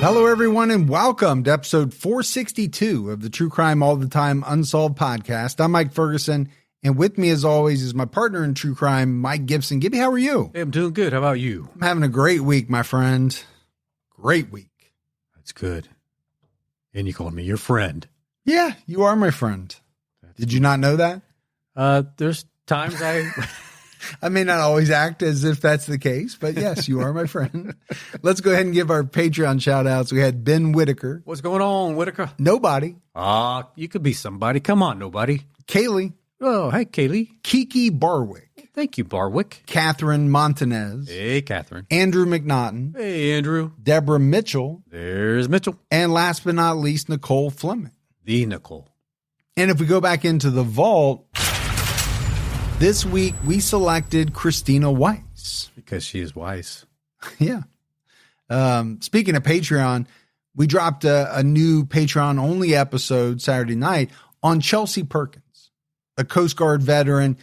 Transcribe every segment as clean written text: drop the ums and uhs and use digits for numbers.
Hello, everyone, and welcome to episode 462 of the True Crime All the Time Unsolved podcast. I'm Mike Ferguson, and with me, as always, is my partner in true crime, Mike Gibson. Gibby, how are you? Hey, I'm doing good. How about you? I'm having a great week, my friend. Great week. That's good. And you called me your friend. Yeah, you are my friend. Did you not know that? There's times I may not always act as if that's the case, but yes, you are my friend. Let's go ahead and give our Patreon shout outs. We had Ben Whitaker. What's going on, Whitaker? Nobody. You could be somebody. Come on, nobody. Kaylee. Oh, hey, Kaylee. Kiki Barwick. Thank you, Barwick. Catherine Montanez. Hey, Catherine. Andrew McNaughton. Hey, Andrew. Deborah Mitchell. There's Mitchell. And last but not least, Nicole Fleming. The Nicole. And if we go back into the vault, this week we selected Christina Weiss. Because she is wise. Yeah. Speaking of Patreon, we dropped a new Patreon-only episode Saturday night on Chelsea Perkins, a Coast Guard veteran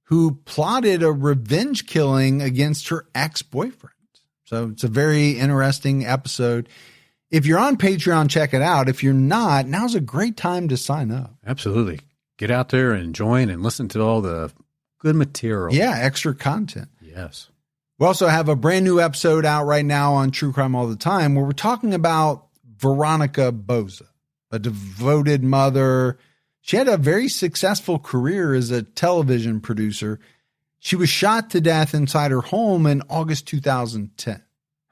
who plotted a revenge killing against her ex-boyfriend. So it's a very interesting episode. If you're on Patreon, check it out. If you're not, now's a great time to sign up. Absolutely. Get out there and join and listen to all the good material. Yeah, extra content. Yes. We also have a brand new episode out right now on True Crime All the Time where we're talking about Veronica Boza, a devoted mother. She had a very successful career as a television producer. She was shot to death inside her home in August 2010.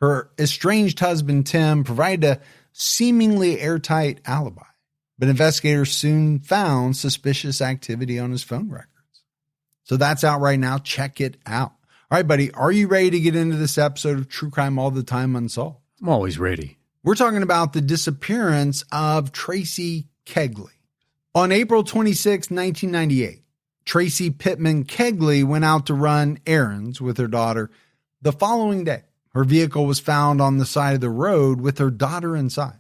Her estranged husband, Tim, provided a seemingly airtight alibi, but investigators soon found suspicious activity on his phone records. So that's out right now. Check it out. All right, buddy, are you ready to get into this episode of True Crime All the Time Unsolved? I'm always ready. We're talking about the disappearance of Traci Kegley. On April 26, 1998, Traci Pittman Kegley went out to run errands with her daughter. The following day, her vehicle was found on the side of the road with her daughter inside.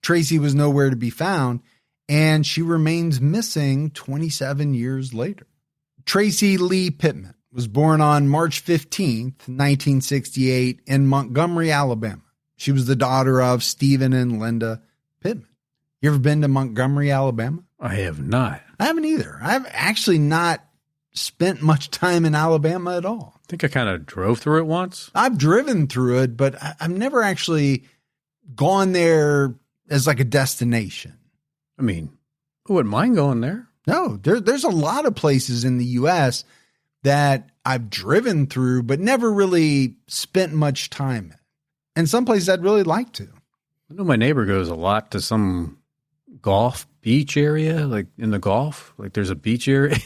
Traci was nowhere to be found, and she remains missing 27 years later. Traci Lee Pittman was born on March 15th, 1968 in Montgomery, Alabama. She was the daughter of Stephen and Linda Pittman. You ever been to Montgomery, Alabama? I have not. I haven't either. I've actually not spent much time in Alabama at all. I think I kind of drove through it once. I've driven through it, but I've never actually gone there as like a destination. I mean, I wouldn't mind going there. No, there's a lot of places in the U.S. that I've driven through, but never really spent much time in. And some places I'd really like to. I know my neighbor goes a lot to some golf beach area, like in the Gulf. Like there's a beach area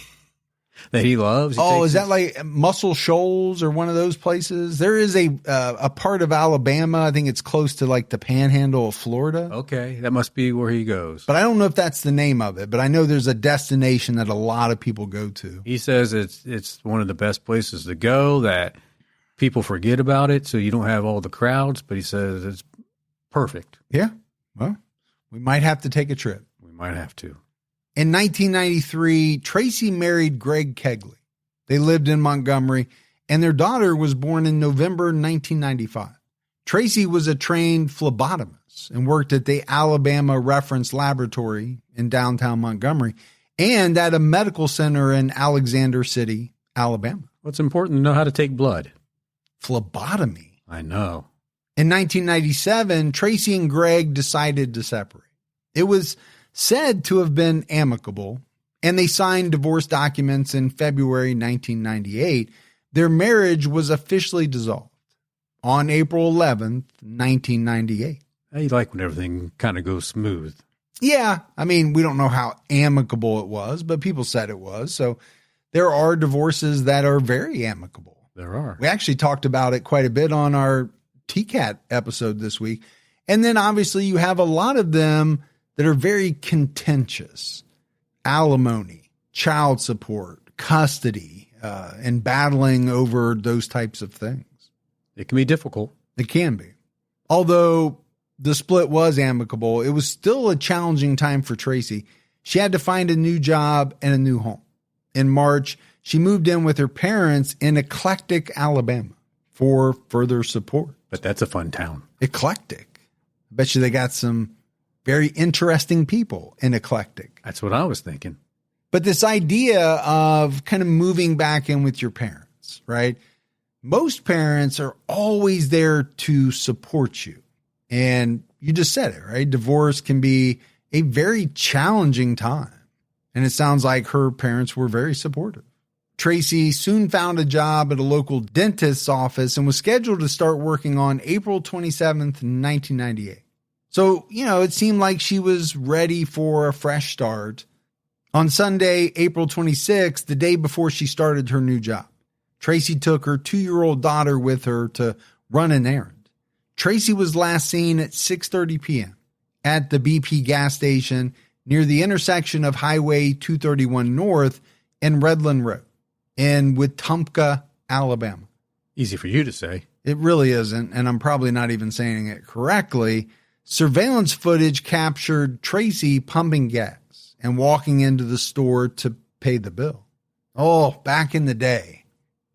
that he loves. Is that like Muscle Shoals or one of those places? There is a part of Alabama. I think it's close to like the panhandle of Florida. Okay, that must be where he goes. But I don't know if that's the name of it. But I know there's a destination that a lot of people go to. He says it's one of the best places to go, that people forget about it so you don't have all the crowds. But he says it's perfect. Yeah. Well, we might have to take a trip. We might have to. In 1993, Traci married Greg Kegley. They lived in Montgomery, and their daughter was born in November 1995. Traci was a trained phlebotomist and worked at the Alabama Reference Laboratory in downtown Montgomery and at a medical center in Alexander City, Alabama. Well, it's important to know how to take blood. Phlebotomy. I know. In 1997, Traci and Greg decided to separate. It was said to have been amicable, and they signed divorce documents in February 1998. Their marriage was officially dissolved on April 11th, 1998. You like when everything kind of goes smooth. Yeah, I mean, we don't know how amicable it was, but people said it was. So there are divorces that are very amicable. There are. We actually talked about it quite a bit on our TCAT episode this week. And then obviously you have a lot of them that are very contentious. Alimony, child support, custody, and battling over those types of things. It can be difficult. It can be. Although the split was amicable, it was still a challenging time for Traci. She had to find a new job and a new home. In March, she moved in with her parents in Eclectic, Alabama for further support. But that's a fun town. Eclectic. I bet you they got some very interesting people in Eclectic. That's what I was thinking. But this idea of kind of moving back in with your parents, right? Most parents are always there to support you. And you just said it, right? Divorce can be a very challenging time. And it sounds like her parents were very supportive. Traci soon found a job at a local dentist's office and was scheduled to start working on April 27th, 1998. So, it seemed like she was ready for a fresh start. On Sunday, April 26th, the day before she started her new job, Traci took her 2-year-old daughter with her to run an errand. Traci was last seen at 6:30 p.m. at the BP gas station near the intersection of Highway 231 North and Redland Road in Wetumpka, Alabama. Easy for you to say. It really isn't, and I'm probably not even saying it correctly. Surveillance footage captured Traci pumping gas and walking into the store to pay the bill. Oh, back in the day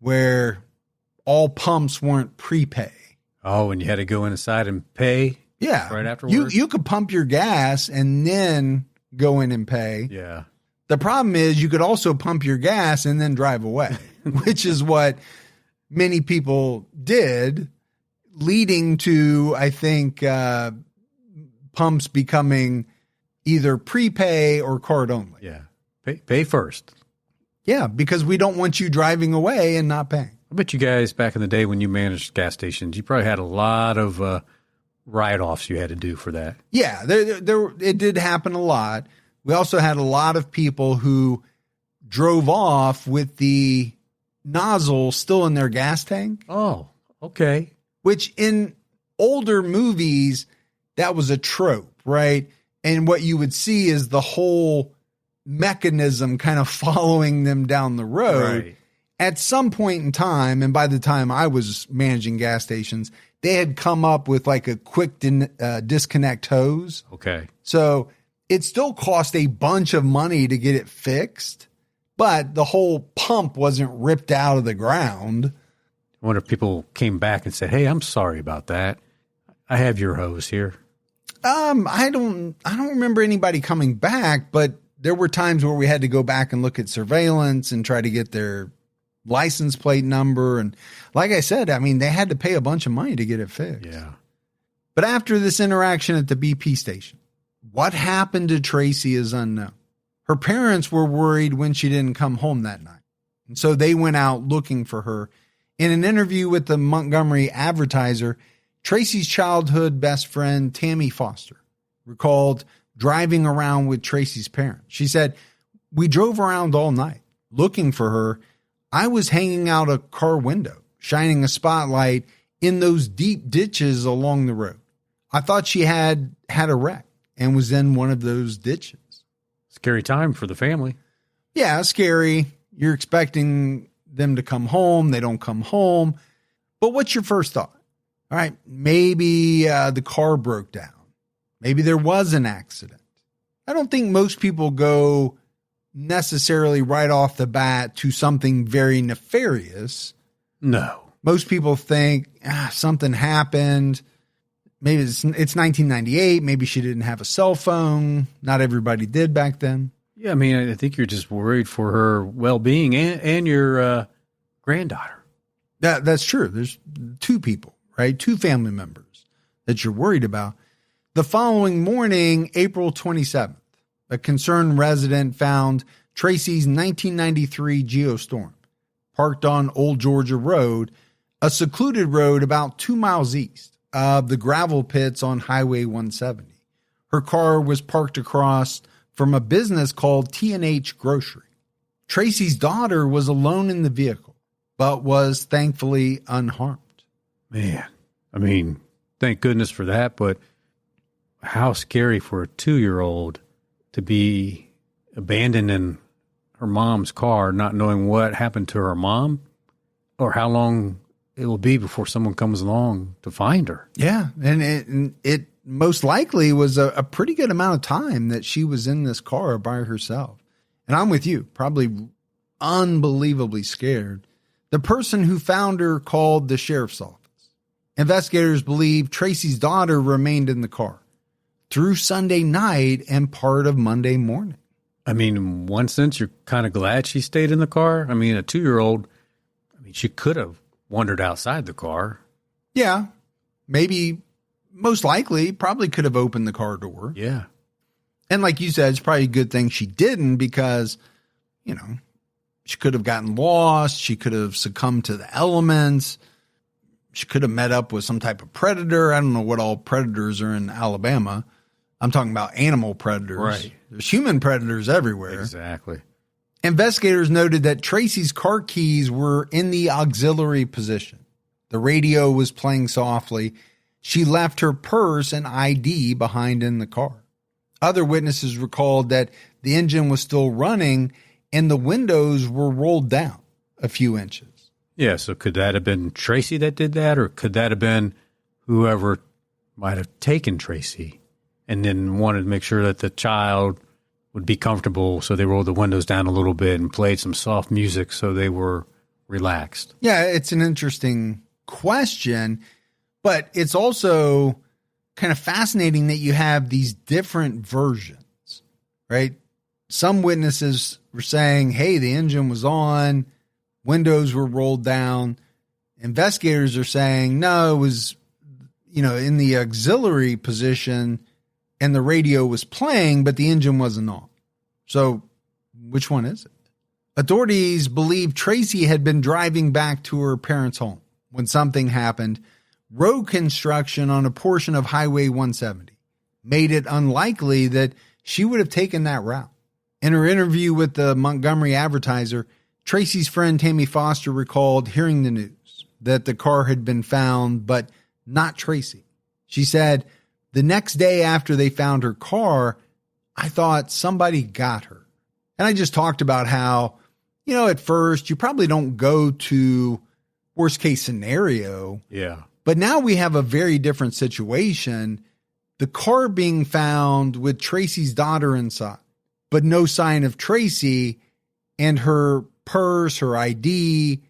where all pumps weren't prepay. Oh, and you had to go inside and pay? Yeah. Right afterwards? You could pump your gas and then go in and pay. Yeah. The problem is you could also pump your gas and then drive away, which is what many people did, leading to, I think, pumps becoming either prepay or card only. Yeah. Pay first. Yeah, because we don't want you driving away and not paying. I bet you guys back in the day when you managed gas stations, you probably had a lot of write-offs you had to do for that. Yeah, it did happen a lot. We also had a lot of people who drove off with the nozzle still in their gas tank. Oh, okay. Which in older movies, that was a trope, right? And what you would see is the whole mechanism kind of following them down the road. Right. At some point in time, and by the time I was managing gas stations, they had come up with like a quick disconnect hose. Okay. So it still cost a bunch of money to get it fixed, but the whole pump wasn't ripped out of the ground. I wonder if people came back and said, "Hey, I'm sorry about that. I have your hose here." I don't remember anybody coming back, but there were times where we had to go back and look at surveillance and try to get their license plate number. And like I said, I mean, they had to pay a bunch of money to get it fixed. Yeah. But after this interaction at the BP station, what happened to Traci is unknown. Her parents were worried when she didn't come home that night. And so they went out looking for her. In an interview with the Montgomery Advertiser, Traci's childhood best friend, Tammy Foster, recalled driving around with Traci's parents. She said, "We drove around all night looking for her. I was hanging out a car window, shining a spotlight in those deep ditches along the road. I thought she had a wreck and was in one of those ditches." Scary time for the family. Yeah, scary. You're expecting them to come home. They don't come home. But what's your first thought? All right, maybe the car broke down. Maybe there was an accident. I don't think most people go necessarily right off the bat to something very nefarious. No. Most people think something happened. Maybe it's 1998. Maybe she didn't have a cell phone. Not everybody did back then. Yeah, I mean, I think you're just worried for her well-being and your granddaughter. That's true. There's two people, right? Two family members that you're worried about. The following morning, April 27th, a concerned resident found Traci's 1993 Geostorm parked on Old Georgia Road, a secluded road about 2 miles east of the gravel pits on Highway 170. Her car was parked across from a business called T&H Grocery. Traci's daughter was alone in the vehicle, but was thankfully unharmed. Man, I mean, thank goodness for that, but how scary for a 2-year-old to be abandoned in her mom's car, not knowing what happened to her mom or how long it will be before someone comes along to find her. Yeah, and it most likely was a pretty good amount of time that she was in this car by herself. And I'm with you, probably unbelievably scared. The person who found her called the sheriff's office. Investigators believe Traci's daughter remained in the car through Sunday night and part of Monday morning. I mean, in one sense, you're kind of glad she stayed in the car. I mean, a 2-year-old, she could have wandered outside the car. Yeah, maybe, most likely, probably could have opened the car door. Yeah. And like you said, it's probably a good thing she didn't because, she could have gotten lost. She could have succumbed to the elements. She could have met up with some type of predator. I don't know what all predators are in Alabama. I'm talking about animal predators. Right. There's human predators everywhere. Exactly. Investigators noted that Traci's car keys were in the auxiliary position. The radio was playing softly. She left her purse and ID behind in the car. Other witnesses recalled that the engine was still running and the windows were rolled down a few inches. Yeah, so could that have been Traci that did that, or could that have been whoever might have taken Traci and then wanted to make sure that the child would be comfortable, so they rolled the windows down a little bit and played some soft music so they were relaxed? Yeah, it's an interesting question, but it's also kind of fascinating that you have these different versions, right? Some witnesses were saying, hey, the engine was on, windows were rolled down. Investigators are saying, no, it was, in the auxiliary position and the radio was playing, but the engine wasn't on. So which one is it? Authorities believe Traci had been driving back to her parents' home when something happened. Road construction on a portion of Highway 170 made it unlikely that she would have taken that route. In her interview with the Montgomery Advertiser, Traci's friend Tammy Foster recalled hearing the news that the car had been found, but not Traci. She said, the next day after they found her car, I thought somebody got her. And I just talked about how, at first you probably don't go to worst case scenario. Yeah. But now we have a very different situation. The car being found with Traci's daughter inside, but no sign of Traci, and her purse, her ID,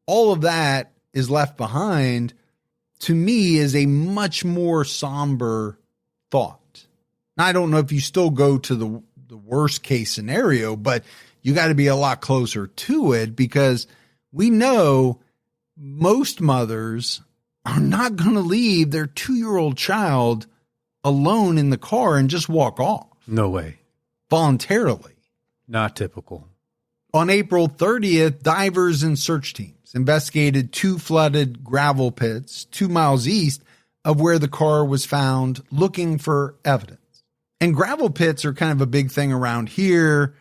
all of that is left behind, to me is a much more somber thought. Now, I don't know if you still go to the worst case scenario, but you got to be a lot closer to it because we know most mothers are not going to leave their 2-year-old child alone in the car and just walk off. No way. Voluntarily. Not typical. On April 30th, divers and search teams investigated 2 flooded gravel pits 2 miles east of where the car was found, looking for evidence. And gravel pits are kind of a big thing around here.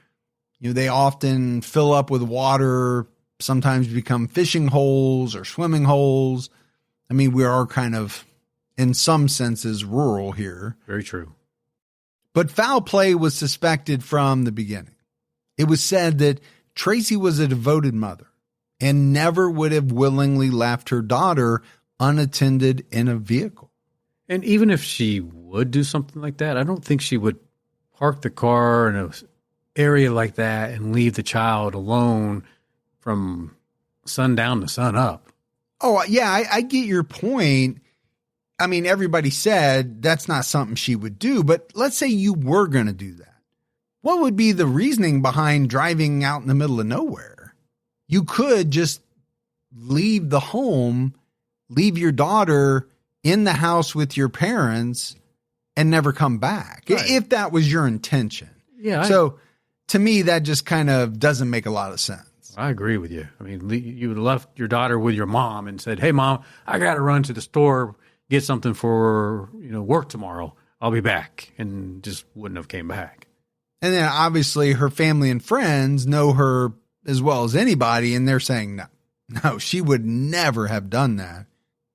They often fill up with water, sometimes become fishing holes or swimming holes. I mean, we are kind of, in some senses, rural here. Very true. But foul play was suspected from the beginning. It was said that Traci was a devoted mother and never would have willingly left her daughter unattended in a vehicle. And even if she would do something like that, I don't think she would park the car in an area like that and leave the child alone from sundown to sun up. Oh, yeah, I get your point. I mean, everybody said that's not something she would do, but let's say you were going to do that. What would be the reasoning behind driving out in the middle of nowhere? You could just leave the home, leave your daughter in the house with your parents and never come back, right, if that was your intention. Yeah. So to me, that just kind of doesn't make a lot of sense. I agree with you. I mean, you left your daughter with your mom and said, hey, Mom, I got to run to the store, get something for work tomorrow. I'll be back. And just wouldn't have came back. And then obviously her family and friends know her as well as anybody, and they're saying no, she would never have done that.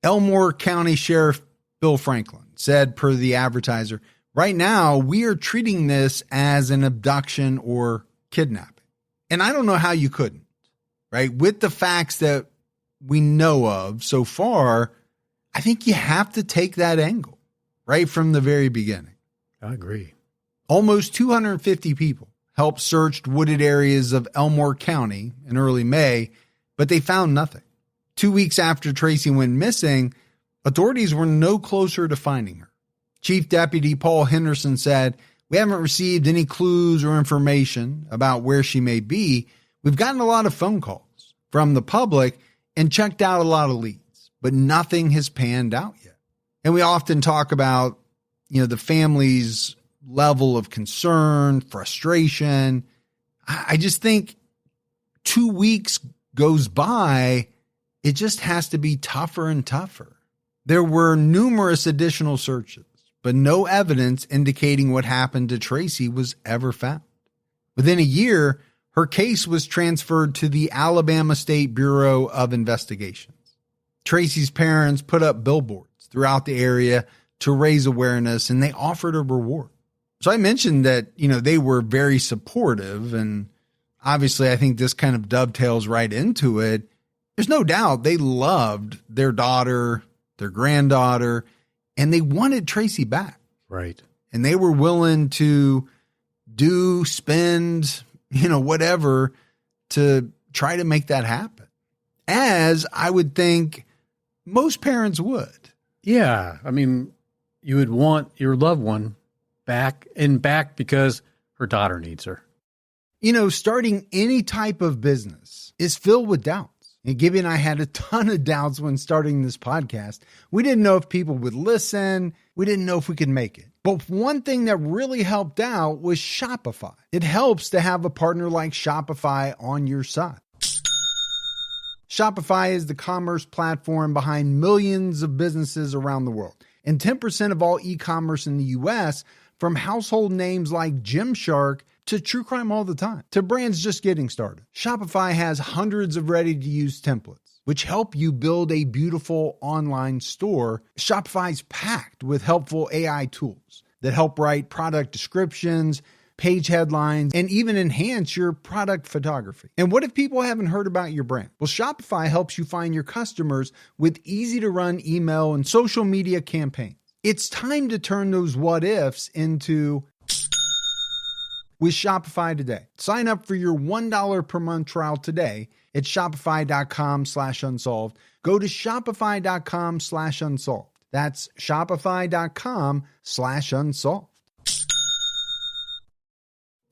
Elmore County Sheriff Bill Franklin said, per the Advertiser, right now we are treating this as an abduction or kidnapping. And I don't know how you couldn't, right? With the facts that we know of so far, I think you have to take that angle right from the very beginning. I agree. Almost 250 people helped search wooded areas of Elmore County in early May, but they found nothing. 2 weeks after Traci went missing, Authorities were no closer to finding her. Chief Deputy Paul Henderson said, "We haven't received any clues or information about where she may be. We've gotten a lot of phone calls from the public and checked out a lot of leads, but nothing has panned out yet." And we often talk about, the family's level of concern, frustration. I just think 2 weeks goes by, it just has to be tougher and tougher. There were numerous additional searches, but no evidence indicating what happened to Traci was ever found. Within a year, her case was transferred to the Alabama State Bureau of Investigations. Traci's parents put up billboards throughout the area to raise awareness, and they offered a reward. So I mentioned that, they were very supportive, and obviously I think this kind of dovetails right into it. There's no doubt they loved their daughter, their granddaughter, and they wanted Traci back. Right. And they were willing to spend, whatever to try to make that happen. As I would think most parents would. Yeah. I mean, you would want your loved one back because her daughter needs her. Starting any type of business is filled with doubts. And Gibby and I had a ton of doubts when starting this podcast. We didn't know if people would listen. We didn't know if we could make it. But one thing that really helped out was Shopify. It helps to have a partner like Shopify on your side. Shopify is the commerce platform behind millions of businesses around the world. And 10% of all e-commerce in the U.S., from household names like Gymshark to True Crime All the Time, to brands just getting started. Shopify has hundreds of ready-to-use templates, which help you build a beautiful online store. Shopify's packed with helpful AI tools that help write product descriptions, page headlines, and even enhance your product photography. And what if people haven't heard about your brand? Well, Shopify helps you find your customers with easy-to-run email and social media campaigns. It's time to turn those what ifs into with Shopify today. Sign up for your $1 per month trial today at shopify.com/unsolved. Go to shopify.com/unsolved. That's shopify.com/unsolved.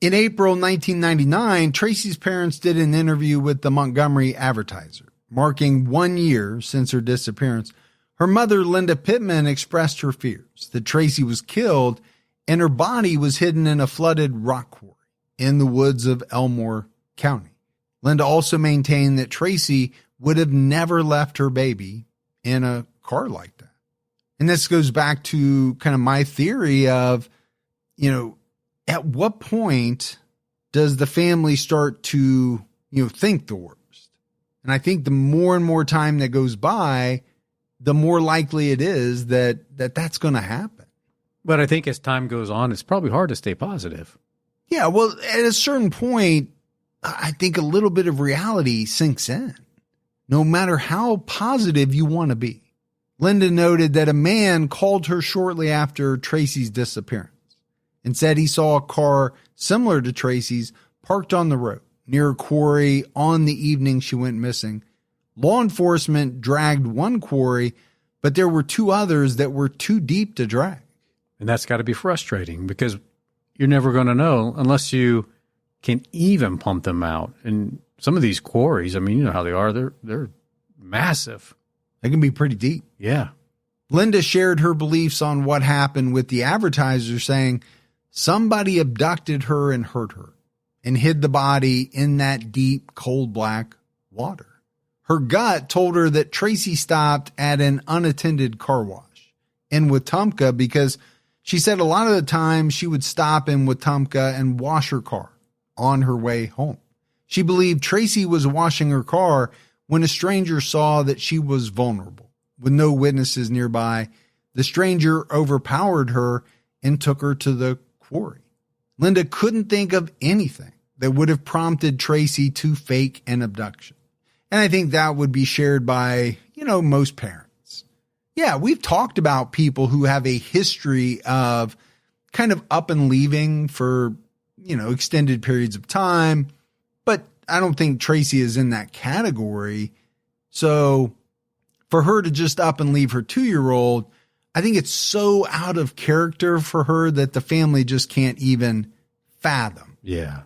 In April 1999, Traci's parents did an interview with the Montgomery Advertiser, marking 1 year since her disappearance. Her mother, Linda Pittman, expressed her fears that Traci was killed and her body was hidden in a flooded rock quarry in the woods of Elmore County. Linda also maintained that Traci would have never left her baby in a car like that. And this goes back to kind of my theory of, at what point does the family start to, think the worst? And I think the more and more time that goes by, the more likely it is that that's going to happen. But I think as time goes on, it's probably hard to stay positive. Yeah, well, at a certain point, I think a little bit of reality sinks in, no matter how positive you want to be. Linda noted that a man called her shortly after Traci's disappearance and said he saw a car similar to Traci's parked on the road near a quarry on the evening she went missing. Law enforcement dragged one quarry, but there were two others that were too deep to drag. And that's got to be frustrating because you're never going to know unless you can even pump them out. And some of these quarries, I mean, you know how they are. They're massive. They can be pretty deep. Yeah. Linda shared her beliefs on what happened with the Advertiser, saying somebody abducted her and hurt her and hid the body in that deep, cold black water. Her gut told her that Traci stopped at an unattended car wash in Wetumpka because she said a lot of the time she would stop in Wetumpka and wash her car on her way home. She believed Traci was washing her car when a stranger saw that she was vulnerable. With no witnesses nearby, the stranger overpowered her and took her to the quarry. Linda couldn't think of anything that would have prompted Traci to fake an abduction. And I think that would be shared by, most parents. Yeah, we've talked about people who have a history of kind of up and leaving for, extended periods of time. But I don't think Traci is in that category. So For her to just up and leave her 2-year-old, I think it's so out of character for her that the family just can't even fathom. Yeah.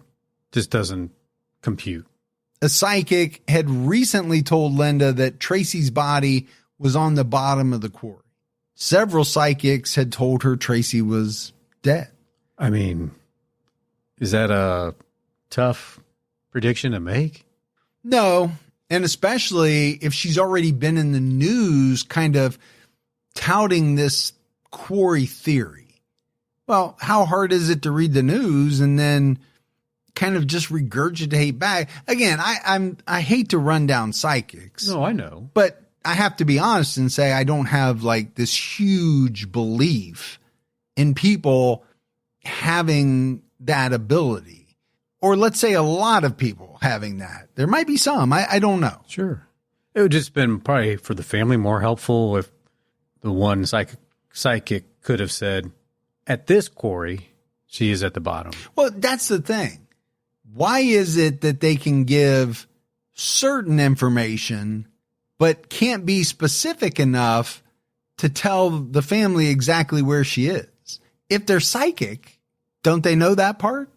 Just doesn't compute. A psychic had recently told Linda that Traci's body was on the bottom of the quarry. Several psychics had told her Traci was dead. I mean, is that a tough prediction to make? No, and especially if she's already been in the news kind of touting this quarry theory. Well, how hard is it to read the news and then kind of just regurgitate back? Again, I hate to run down psychics. No, I know. But I have to be honest and say I don't have like this huge belief in people having that ability. Or let's say a lot of people having that. There might be some. I don't know. Sure. It would just been probably for the family more helpful if the one psychic could have said, at this quarry, she is at the bottom. Well, that's the thing. Why is it that they can give certain information but can't be specific enough to tell the family exactly where she is? If they're psychic, don't they know that part?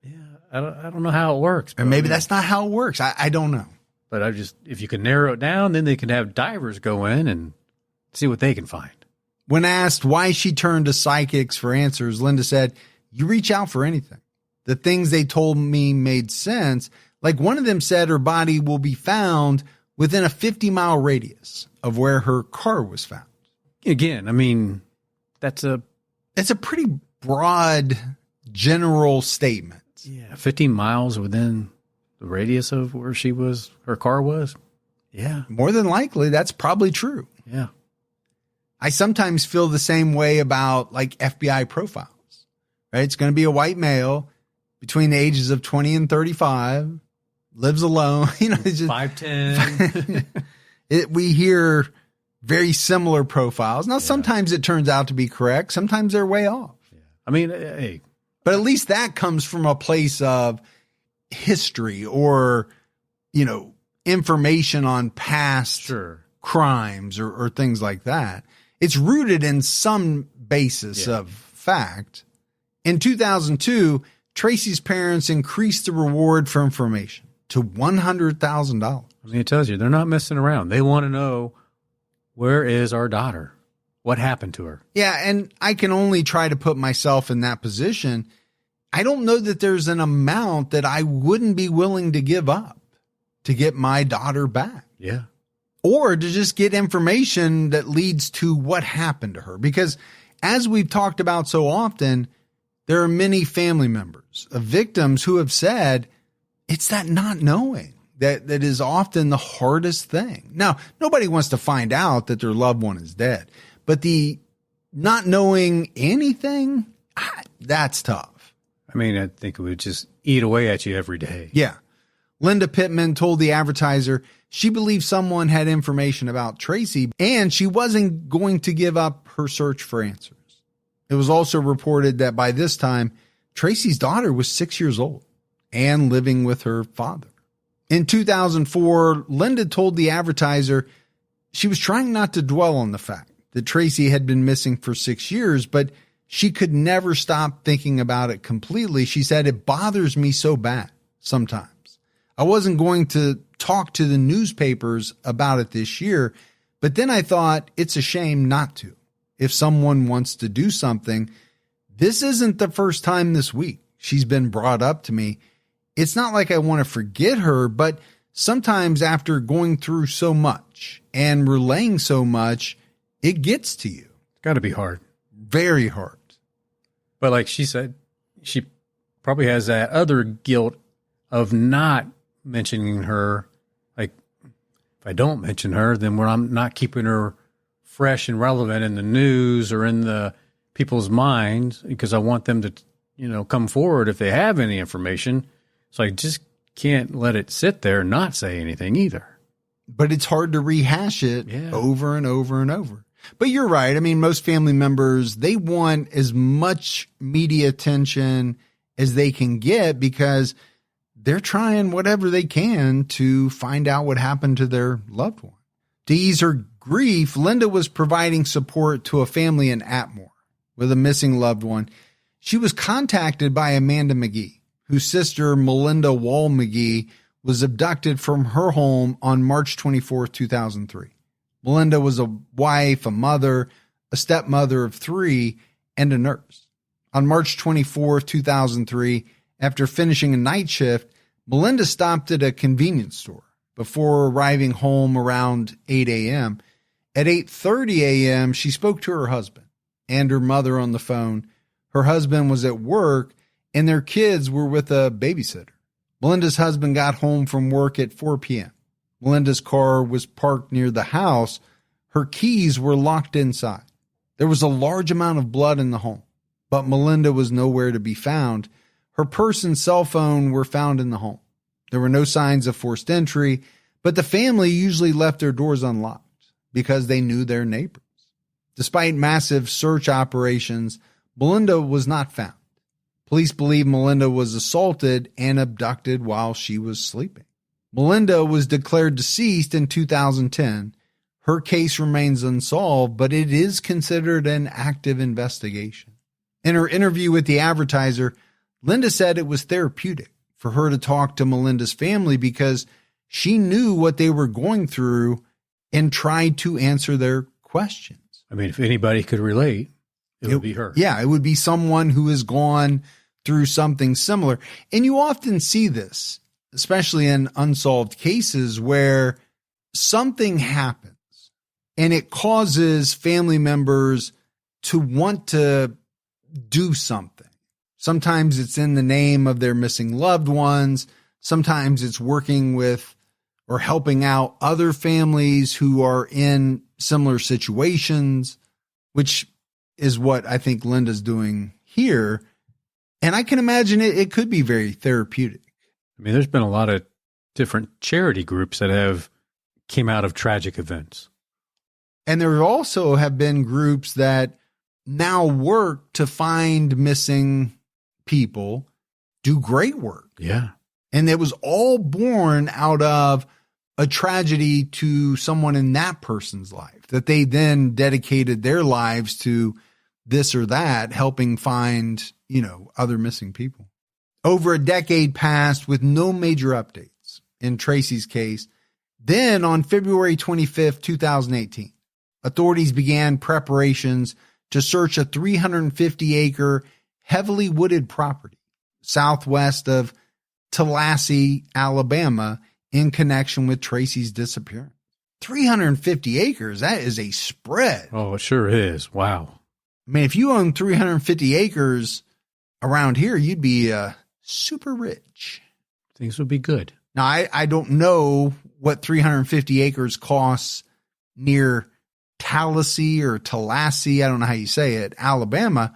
Yeah, I don't know how it works. Or maybe that's not how it works. I don't know. But if you can narrow it down, then they can have divers go in and see what they can find. When asked why she turned to psychics for answers, Linda said, "You reach out for anything. The things they told me made sense. Like one of them said her body will be found within a 50-mile radius of where her car was found." Again, I mean, it's a pretty broad, general statement. Yeah, 15 miles within the radius of where her car was. Yeah. More than likely, that's probably true. Yeah. I sometimes feel the same way about like FBI profiles, right? It's going to be a white male between the ages of 20 and 35, lives alone, it's just 5'10". We hear very similar profiles. Now, sometimes it turns out to be correct. Sometimes they're way off. Yeah. I mean, hey. But at least that comes from a place of history or, information on past crimes or things like that. It's rooted in some basis of fact. In 2002, Traci's parents increased the reward for information to $100,000. I mean, it tells you they're not messing around. They want to know, where is our daughter? What happened to her? Yeah, and I can only try to put myself in that position. I don't know that there's an amount that I wouldn't be willing to give up to get my daughter back. Yeah. Or to just get information that leads to what happened to her. Because as we've talked about so often, there are many family members of victims who have said it's that not knowing that is often the hardest thing. Now, nobody wants to find out that their loved one is dead, but the not knowing anything, that's tough. I mean, I think it would just eat away at you every day. Yeah. Linda Pittman told the Advertiser she believed someone had information about Traci and she wasn't going to give up her search for answers. It was also reported that by this time, Traci's daughter was 6 years old and living with her father. In 2004, Linda told the Advertiser she was trying not to dwell on the fact that Traci had been missing for 6 years, but she could never stop thinking about it completely. She said, "It bothers me so bad sometimes. I wasn't going to talk to the newspapers about it this year, but then I thought it's a shame not to. If someone wants to do something, this isn't the first time this week she's been brought up to me. It's not like I want to forget her, but sometimes after going through so much and relaying so much, it gets to you." It's got to be hard. Very hard. But like she said, she probably has that other guilt of not mentioning her. Like, if I don't mention her, then I'm not keeping her fresh and relevant in the news or in the people's minds, because I want them to, come forward if they have any information. So I just can't let it sit there and not say anything either. But it's hard to rehash it over and over and over. But you're right. I mean, most family members, they want as much media attention as they can get because they're trying whatever they can to find out what happened to their loved one. To ease her grief, Linda was providing support to a family in Atmore with a missing loved one. She was contacted by Amanda McGee, whose sister, Melinda Wall McGee, was abducted from her home on March 24, 2003. Melinda was a wife, a mother, a stepmother of 3, and a nurse. On March 24, 2003, after finishing a night shift, Melinda stopped at a convenience store before arriving home around 8 a.m. At 8:30 a.m., she spoke to her husband and her mother on the phone. Her husband was at work, and their kids were with a babysitter. Melinda's husband got home from work at 4 p.m. Melinda's car was parked near the house. Her keys were locked inside. There was a large amount of blood in the home, but Melinda was nowhere to be found. Her purse and cell phone were found in the home. There were no signs of forced entry, but the family usually left their doors unlocked because they knew their neighbors. Despite massive search operations, Melinda was not found. Police believe Melinda was assaulted and abducted while she was sleeping. Melinda was declared deceased in 2010. Her case remains unsolved, but it is considered an active investigation. In her interview with the Advertiser, Linda said it was therapeutic for her to talk to Melinda's family because she knew what they were going through and tried to answer their questions. I mean, if anybody could relate, it would be her. Yeah, it would be someone who has gone through something similar. And you often see this, especially in unsolved cases where something happens and it causes family members to want to do something. Sometimes it's in the name of their missing loved ones. Sometimes it's working with or helping out other families who are in similar situations, which is what I think Linda's doing here. And I can imagine it could be very therapeutic. I mean, there's been a lot of different charity groups that have came out of tragic events. And there also have been groups that now work to find missing people, do great work. Yeah. And it was all born out of a tragedy to someone in that person's life, that they then dedicated their lives to this or that, helping find, other missing people. Over a decade passed with no major updates in Traci's case. Then on February 25th, 2018, authorities began preparations to search a 350-acre heavily wooded property southwest of Tallahassee, Alabama, in connection with Traci's disappearance. 350 acres, that is a spread. Oh, it sure is. Wow. I mean, if you own 350 acres around here, you'd be super rich. Things would be good. Now, I don't know what 350 acres costs near Tallahassee or Tallahassee, I don't know how you say it, Alabama.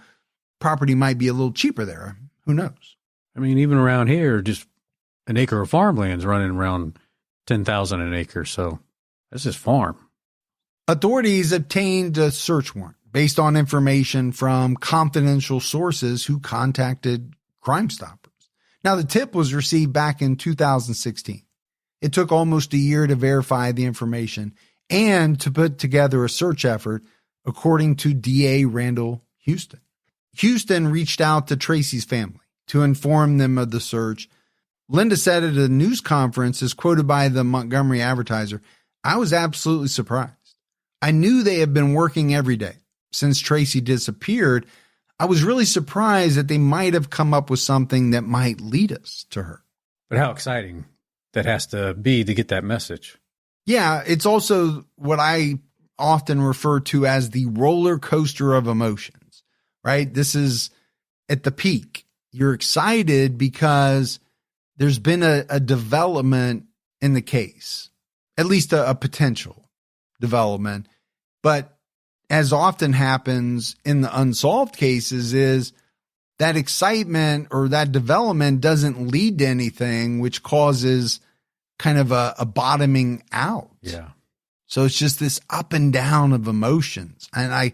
Property might be a little cheaper there. Who knows? I mean, even around here, just an acre of farmland's running around $10,000 an acre. So that's just farm. Authorities obtained a search warrant based on information from confidential sources who contacted Crime Stoppers. Now, the tip was received back in 2016. It took almost a year to verify the information and to put together a search effort, according to DA Randall Houston. Houston reached out to Traci's family to inform them of the search. Linda said at a news conference, as quoted by the Montgomery Advertiser, "I was absolutely surprised. I knew they had been working every day since Traci disappeared. I was really surprised that they might have come up with something that might lead us to her." But how exciting that has to be to get that message. Yeah, it's also what I often refer to as the roller coaster of emotions, right? This is at the peak. You're excited because there's been a development in the case, at least a potential development. But as often happens in the unsolved cases is that excitement or that development doesn't lead to anything, which causes kind of a bottoming out. Yeah. So it's just this up and down of emotions. And I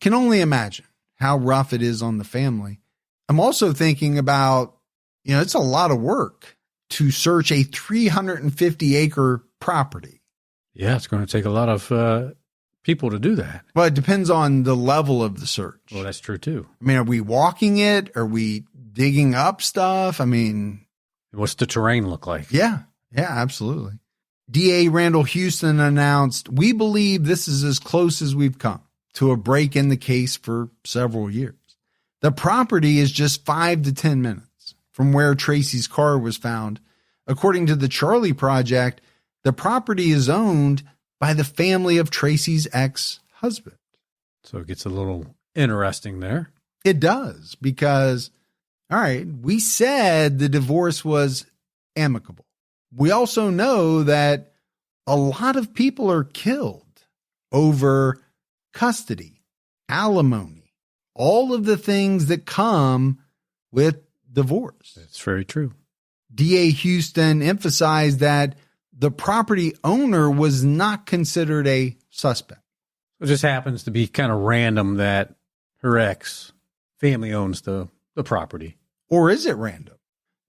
can only imagine how rough it is on the family. I'm also thinking about, it's a lot of work to search a 350 acre property. Yeah, it's going to take a lot of people to do that. Well, it depends on the level of the search. Well, that's true too. I mean, are we walking it? Are we digging up stuff? I mean, what's the terrain look like? Yeah, absolutely. DA Randall Houston announced, "We believe this is as close as we've come to a break in the case for several years. The property is just 5 to 10 minutes from where Traci's car was found. According to the Charlie Project, the property is owned by the family of Traci's ex-husband." So it gets a little interesting there. It does, because, all right, we said the divorce was amicable. We also know that a lot of people are killed over custody, alimony, all of the things that come with divorce. That's very true. DA Houston emphasized that the property owner was not considered a suspect. It just happens to be kind of random that her ex family owns the property. Or is it random?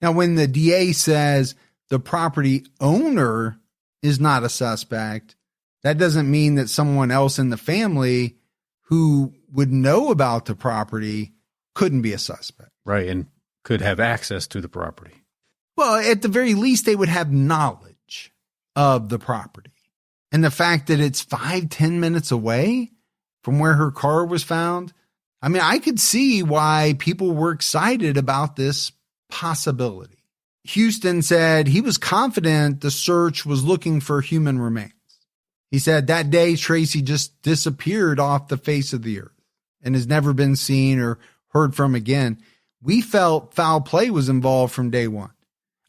Now, when the DA says the property owner is not a suspect, that doesn't mean that someone else in the family who would know about the property couldn't be a suspect. Right, and could have access to the property. Well, at the very least, they would have knowledge of the property. And the fact that it's 5-10 minutes away from where her car was found, I mean, I could see why people were excited about this possibility. Houston said he was confident the search was looking for human remains. He said that day Traci just disappeared off the face of the earth and has never been seen or heard from again. We felt foul play was involved from day one.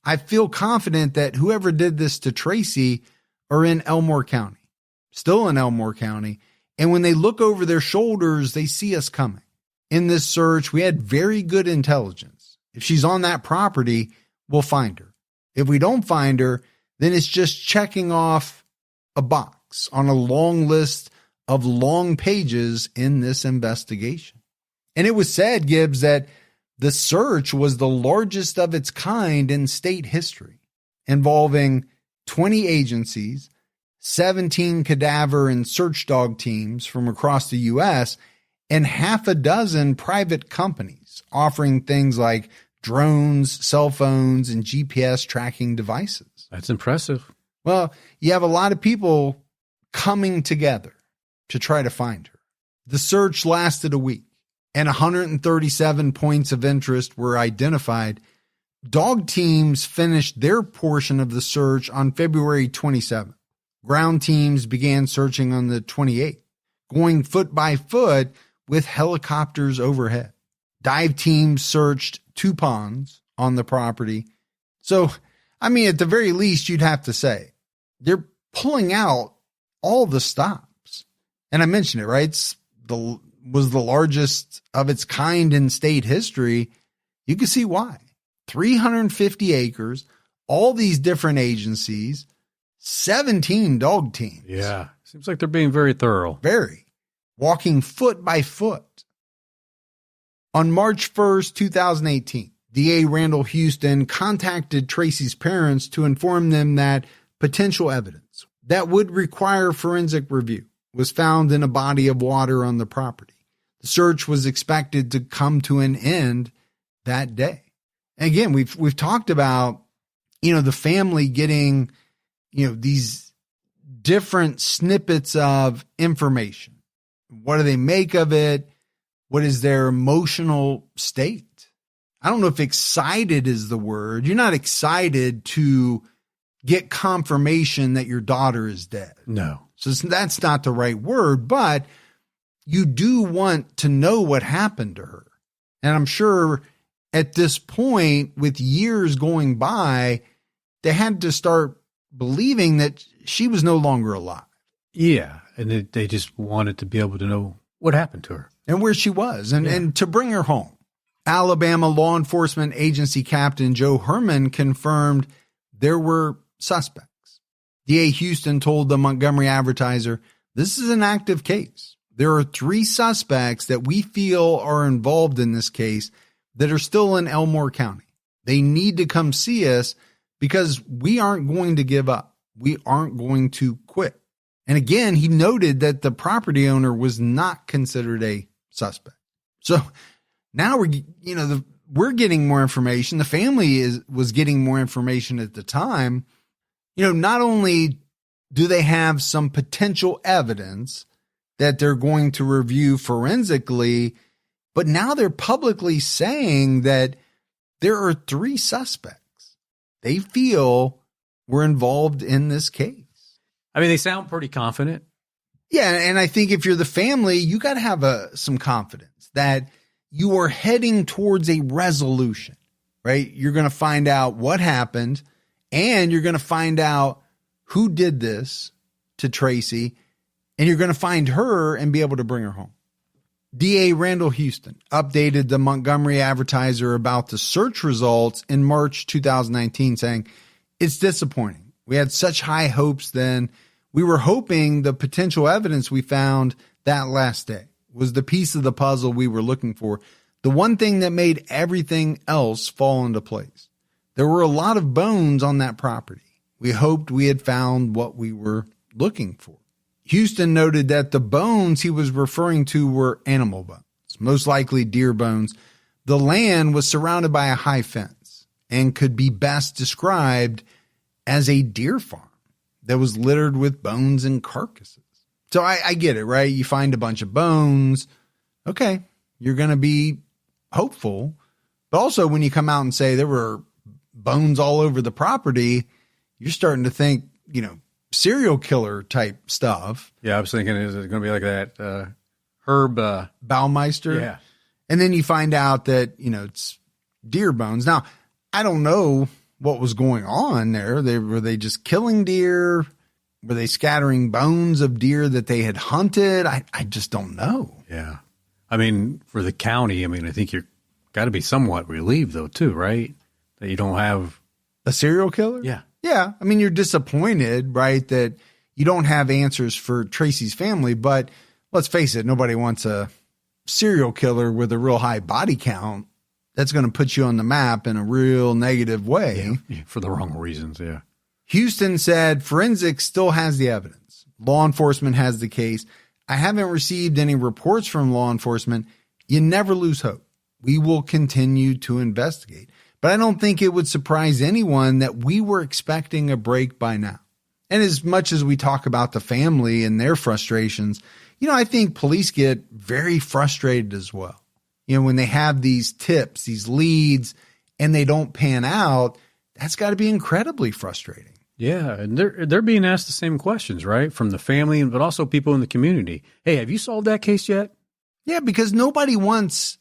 I feel confident that whoever did this to Traci are in Elmore County, still in Elmore County. And when they look over their shoulders, they see us coming. In this search, we had very good intelligence. If she's on that property, we'll find her. If we don't find her, then it's just checking off a box on a long list of long pages in this investigation. And it was said, Gibbs, that the search was the largest of its kind in state history, involving 20 agencies, 17 cadaver and search dog teams from across the U.S., and half a dozen private companies offering things like drones, cell phones, and GPS tracking devices. That's impressive. Well, you have a lot of people coming together to try to find her. The search lasted a week, and 137 points of interest were identified. Dog teams finished their portion of the search on February 27th. Ground teams began searching on the 28th, going foot by foot with helicopters overhead. Dive teams searched 2 ponds on the property. So, I mean, at the very least, you'd have to say they're pulling out all the stops. And I mentioned it, right? Was the largest of its kind in state history. You can see why. 350 acres, all these different agencies, 17 dog teams. Yeah. Seems like they're being very thorough. Very. Walking foot by foot. On March 1st, 2018, DA Randall Houston contacted Traci's parents to inform them that potential evidence that would require forensic review was found in a body of water on the property. The search was expected to come to an end that day. And again, we've talked about, the family getting, these different snippets of information. What do they make of it? What is their emotional state? I don't know if excited is the word. You're not excited to get confirmation that your daughter is dead. No. So that's not the right word, but you do want to know what happened to her. And I'm sure at this point, with years going by, they had to start believing that she was no longer alive. Yeah, and they just wanted to be able to know what happened to her. And where she was, and to bring her home. Alabama Law Enforcement Agency Captain Joe Herman confirmed there were suspects. DA Houston told the Montgomery Advertiser, "This is an active case. There are 3 suspects that we feel are involved in this case that are still in Elmore County. They need to come see us because we aren't going to give up. We aren't going to quit." And again, he noted that the property owner was not considered a suspect. So now we're getting more information. The family was getting more information at the time. Not only do they have some potential evidence that they're going to review forensically, but now they're publicly saying that there are 3 suspects they feel were involved in this case. I mean, they sound pretty confident. Yeah, and I think if you're the family, you got to have some confidence that you are heading towards a resolution, right? You're going to find out what happened, and you're going to find out who did this to Traci, and you're going to find her and be able to bring her home. DA Randall Houston updated the Montgomery Advertiser about the search results in March 2019, saying, "It's disappointing. We had such high hopes then. We were hoping the potential evidence we found that last day was the piece of the puzzle we were looking for, the one thing that made everything else fall into place. There were a lot of bones on that property. We hoped we had found what we were looking for." Houston noted that the bones he was referring to were animal bones, most likely deer bones. The land was surrounded by a high fence and could be best described as a deer farm that was littered with bones and carcasses. So I get it, right? You find a bunch of bones. Okay, you're going to be hopeful. But also when you come out and say there were bones all over the property, you're starting to think, serial killer type stuff. Yeah, I was thinking, is it going to be like that Herb Baumeister? Yeah. And then you find out that, it's deer bones. Now, I don't know what was going on there. Were they just killing deer? Were they scattering bones of deer that they had hunted? I just don't know. Yeah. I mean, for the county, I think you're got to be somewhat relieved, though, too, right? That you don't have a serial killer? Yeah. Yeah. You're disappointed, right, that you don't have answers for Traci's family. But let's face it, nobody wants a serial killer with a real high body count. That's going to put you on the map in a real negative way. Yeah, for the wrong reasons, yeah. Houston said forensics still has the evidence. Law enforcement has the case. I haven't received any reports from law enforcement. You never lose hope. We will continue to investigate. But I don't think it would surprise anyone that we were expecting a break by now. And as much as we talk about the family and their frustrations, I think police get very frustrated as well. When they have these tips, these leads, and they don't pan out, that's got to be incredibly frustrating. Yeah, and they're being asked the same questions, right? From the family, but also people in the community. Hey, have you solved that case yet? Yeah, because nobody wants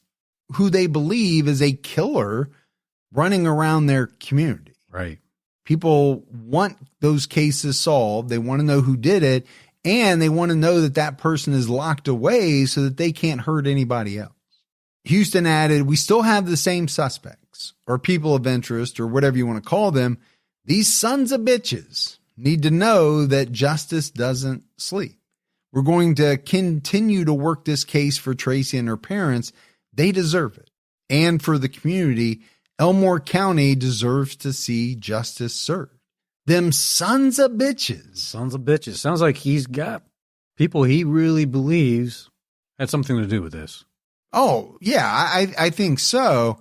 who they believe is a killer running around their community. Right. People want those cases solved. They want to know who did it, and they want to know that that person is locked away so that they can't hurt anybody else. Houston added, we still have the same suspects or people of interest or whatever you want to call them. These sons of bitches need to know that justice doesn't sleep. We're going to continue to work this case for Traci and her parents. They deserve it. And for the community, Elmore County deserves to see justice served. Them sons of bitches. Sons of bitches. Sounds like he's got people he really believes had something to do with this. Oh, yeah, I think so.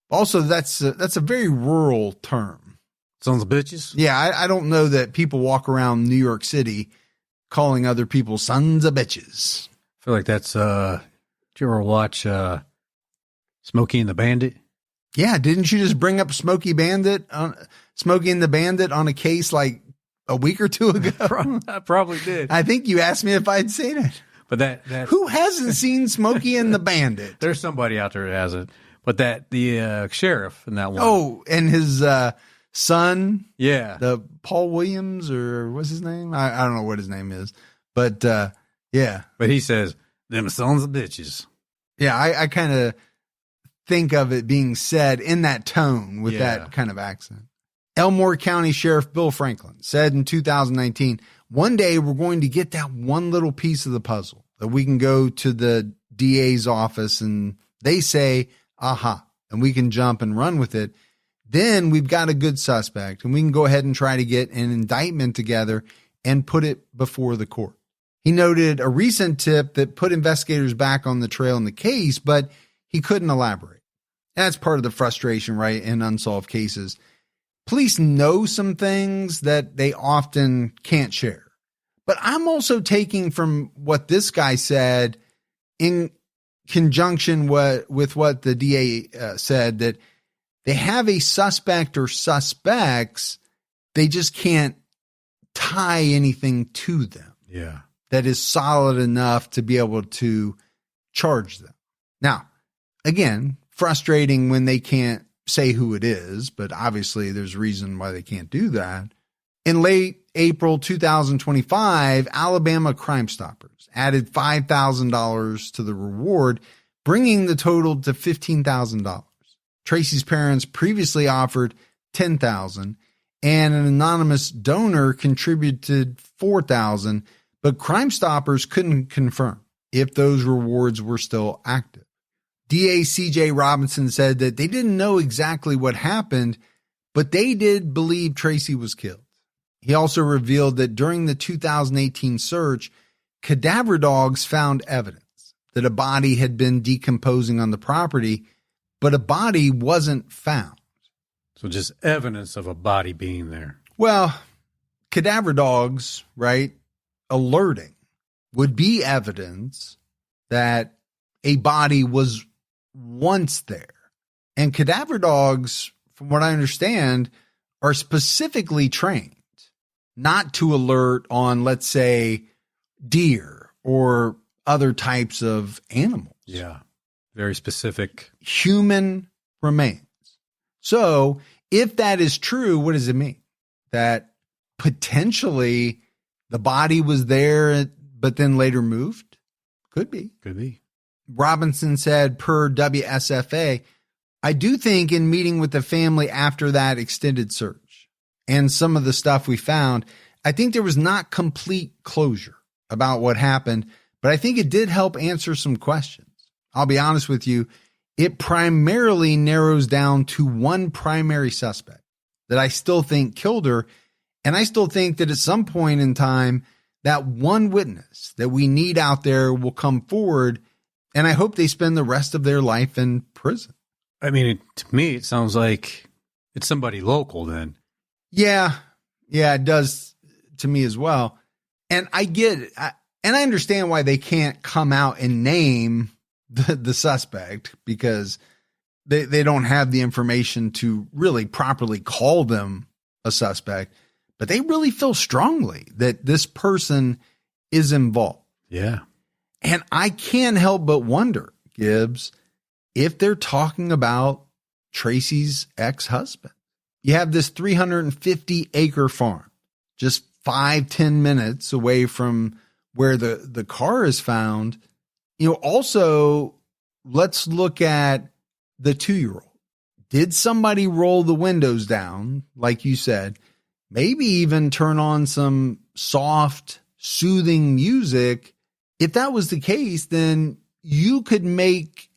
Also, that's a very rural term. Sons of bitches? Yeah, I don't know that people walk around New York City calling other people sons of bitches. I feel like that's, did you ever watch Smokey and the Bandit? Yeah, didn't you just bring up Smokey and the Bandit on a case like a week or two ago? I probably did. I think you asked me if I'd seen it. But that who hasn't seen Smokey and the Bandit? There's somebody out there that hasn't. But the sheriff in that one. Oh, and his son. Yeah. The Paul Williams, or what's his name? I don't know what his name is. But yeah. But he says, them sons of bitches. Yeah, I kind of think of it being said in that tone with that kind of accent. Elmore County Sheriff Bill Franklin said in 2019, one day we're going to get that one little piece of the puzzle that we can go to the DA's office and they say, aha, and we can jump and run with it. Then we've got a good suspect and we can go ahead and try to get an indictment together and put it before the court. He noted a recent tip that put investigators back on the trail in the case, but he couldn't elaborate. That's part of the frustration, right, in unsolved cases. Police know some things that they often can't share. But I'm also taking from what this guy said in conjunction with what the DA said, that they have a suspect or suspects, they just can't tie anything to them. Yeah. That is solid enough to be able to charge them. Now, again, frustrating when they can't say who it is, but obviously there's a reason why they can't do that. In late April 2025, Alabama Crime Stoppers added $5,000 to the reward, bringing the total to $15,000. Traci's parents previously offered $10,000, and an anonymous donor contributed $4,000, but Crime Stoppers couldn't confirm if those rewards were still active. DA C.J. Robinson said that they didn't know exactly what happened, but they did believe Traci was killed. He also revealed that during the 2018 search, cadaver dogs found evidence that a body had been decomposing on the property, but a body wasn't found. So just evidence of a body being there. Well, cadaver dogs, right, alerting would be evidence that a body was once there. And cadaver dogs, from what I understand, are specifically trained not to alert on, let's say, deer or other types of animals. Yeah. Very specific. Human remains. So if that is true, what does it mean? That potentially the body was there, but then later moved? Could be. Could be. Robinson said, per WSFA, I do think in meeting with the family after that extended search and some of the stuff we found, I think there was not complete closure about what happened, but I think it did help answer some questions. I'll be honest with you, it primarily narrows down to one primary suspect that I still think killed her, and I still think that at some point in time, that one witness that we need out there will come forward, and I hope they spend the rest of their life in prison. I mean, to me, it sounds like it's somebody local then. Yeah, it does to me as well. And I get it. And I understand why they can't come out and name the suspect, because they don't have the information to really properly call them a suspect, but they really feel strongly that this person is involved. Yeah. And I can't help but wonder, Gibbs, if they're talking about Traci's ex-husband. You have this 350-acre farm, just 5-10 minutes away from where the car is found. Also, let's look at the 2-year-old. Did somebody roll the windows down, like you said, maybe even turn on some soft, soothing music? If that was the case, then you could make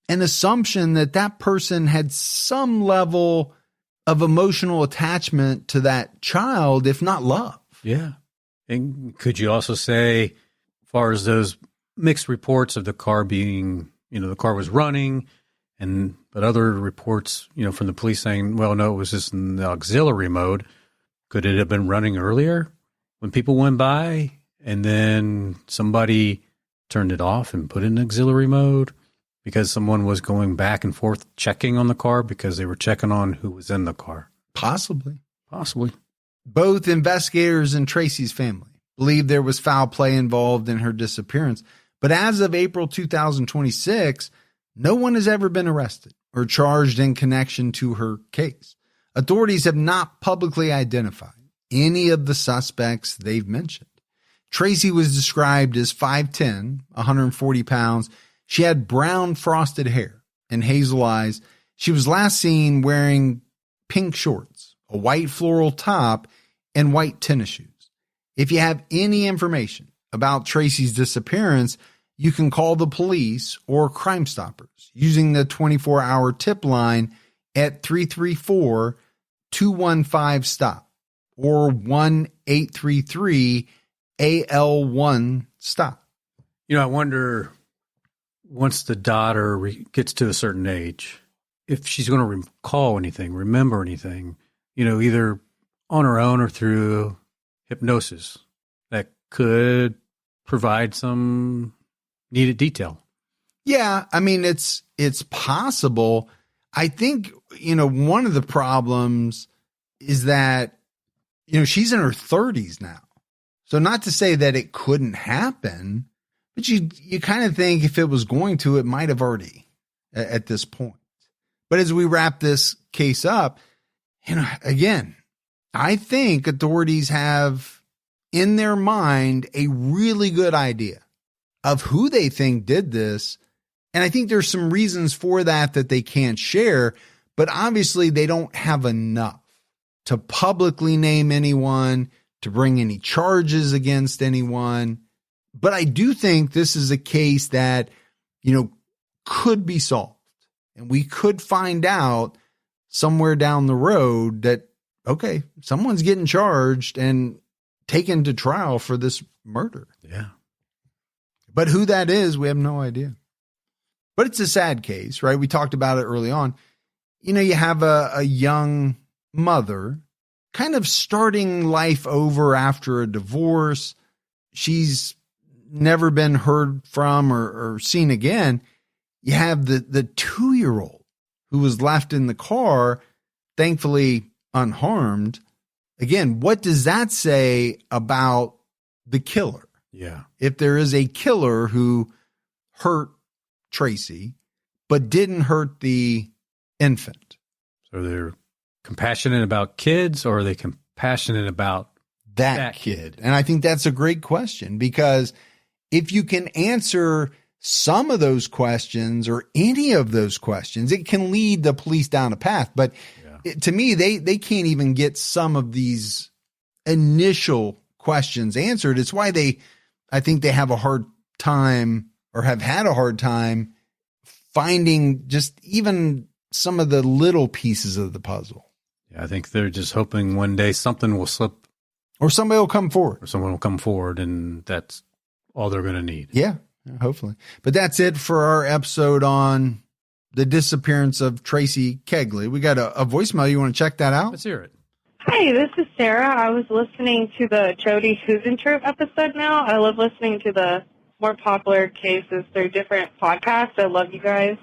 an assumption that that person had some level of emotional attachment to that child, if not love. Yeah. And could you also say, as far as those mixed reports of the car being, the car was running, but other reports, from the police saying, well, no, it was just in the auxiliary mode. Could it have been running earlier when people went by and then somebody turned it off and put it in auxiliary mode because someone was going back and forth checking on the car because they were checking on who was in the car? Possibly. Both investigators and Traci's family believe there was foul play involved in her disappearance. But as of April 2026, no one has ever been arrested or charged in connection to her case. Authorities have not publicly identified any of the suspects they've mentioned. Traci was described as 5'10", 140 pounds. She had brown frosted hair and hazel eyes. She was last seen wearing pink shorts, a white floral top, and white tennis shoes. If you have any information about Traci's disappearance, you can call the police or Crime Stoppers using the 24-hour tip line at 334-215-STOP or 1-833-AL1-STOP. I wonder, once the daughter gets to a certain age, if she's going to recall anything, remember anything, either on her own or through hypnosis that could provide some needed detail. Yeah, I mean, it's possible. I think, one of the problems is that, she's in her 30s now. So not to say that it couldn't happen, but you kind of think if it was going to, it might have already at this point. But as we wrap this case up, again, I think authorities have in their mind a really good idea of who they think did this. And I think there's some reasons for that they can't share, but obviously they don't have enough to publicly name anyone, to bring any charges against anyone. But I do think this is a case that, could be solved. And we could find out somewhere down the road that, okay, someone's getting charged and taken to trial for this murder. Yeah. But who that is, we have no idea. But it's a sad case, right? We talked about it early on. You have a young mother kind of starting life over after a divorce. She's never been heard from or seen again. You have the 2-year-old who was left in the car, thankfully unharmed. Again, what does that say about the killer? Yeah. If there is a killer who hurt Traci, but didn't hurt the infant. So they're compassionate about kids, or are they compassionate about that kid? And I think that's a great question, because if you can answer some of those questions or any of those questions, it can lead the police down a path. But to me, they can't even get some of these initial questions answered. It's why I think they have a hard time, or have had a hard time, finding just even some of the little pieces of the puzzle. Yeah, I think they're just hoping one day something will slip. Or somebody will come forward. Or someone will come forward, and that's all they're going to need. Yeah, hopefully. But that's it for our episode on the disappearance of Traci Kegley. We got a voicemail. You want to check that out? Let's hear it. Hi, this is Sarah. I was listening to the Jody Huizentroop episode now. I love listening to the more popular cases through different podcasts. I love you guys.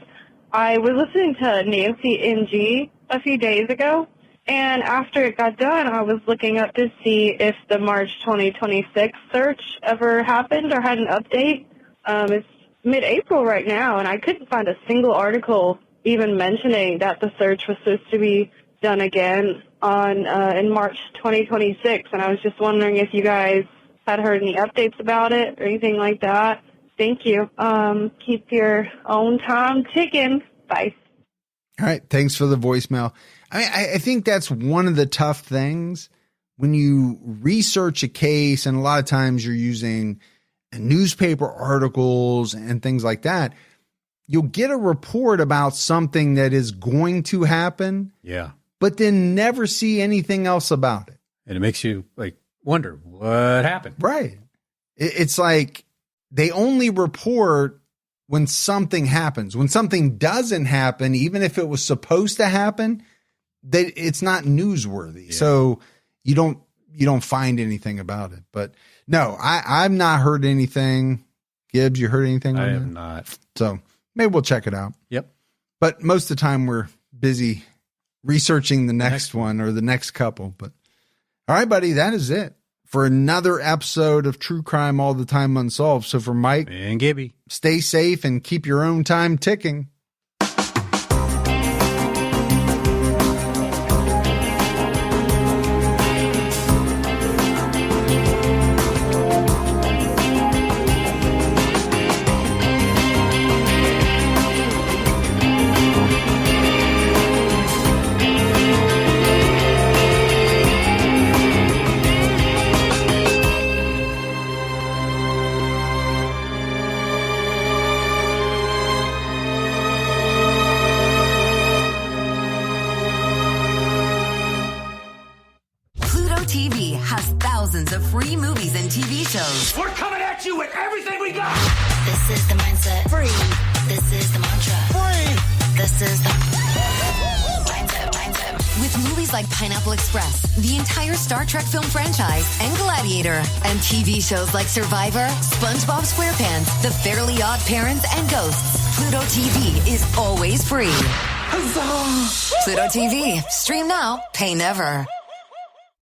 I was listening to Nancy NG a few days ago, and after it got done, I was looking up to see if the March 2026 search ever happened or had an update. It's mid-April right now, and I couldn't find a single article even mentioning that the search was supposed to be done again in March 2026, and I was just wondering if you guys had heard any updates about it or anything like that. Thank you. Keep your own time ticking. Bye. All right. Thanks for the voicemail. I think that's one of the tough things when you research a case, and a lot of times you're using newspaper articles and things like that. You'll get a report about something that is going to happen. Yeah. But then never see anything else about it. And it makes you wonder what happened. Right. It's like they only report when something happens. When something doesn't happen, even if it was supposed to happen, it's not newsworthy. Yeah. So you don't find anything about it. But no, I've not heard anything. Gibbs, you heard anything on that? I have not. So maybe we'll check it out. Yep. But most of the time we're busy researching the next one or the next couple. But all right, buddy, that is it for another episode of True Crime All the Time Unsolved. So for Mike and Gibby, stay safe and keep your own time ticking. TV shows. We're coming at you with everything we got. This is the mindset. Free. This is the mantra. Free. This is the mindset. With movies like Pineapple Express, the entire Star Trek film franchise, and Gladiator, and TV shows like Survivor, SpongeBob SquarePants, The Fairly Odd Parents, and Ghosts, Pluto TV is always free. Huzzah! Pluto TV. Stream now, pay never.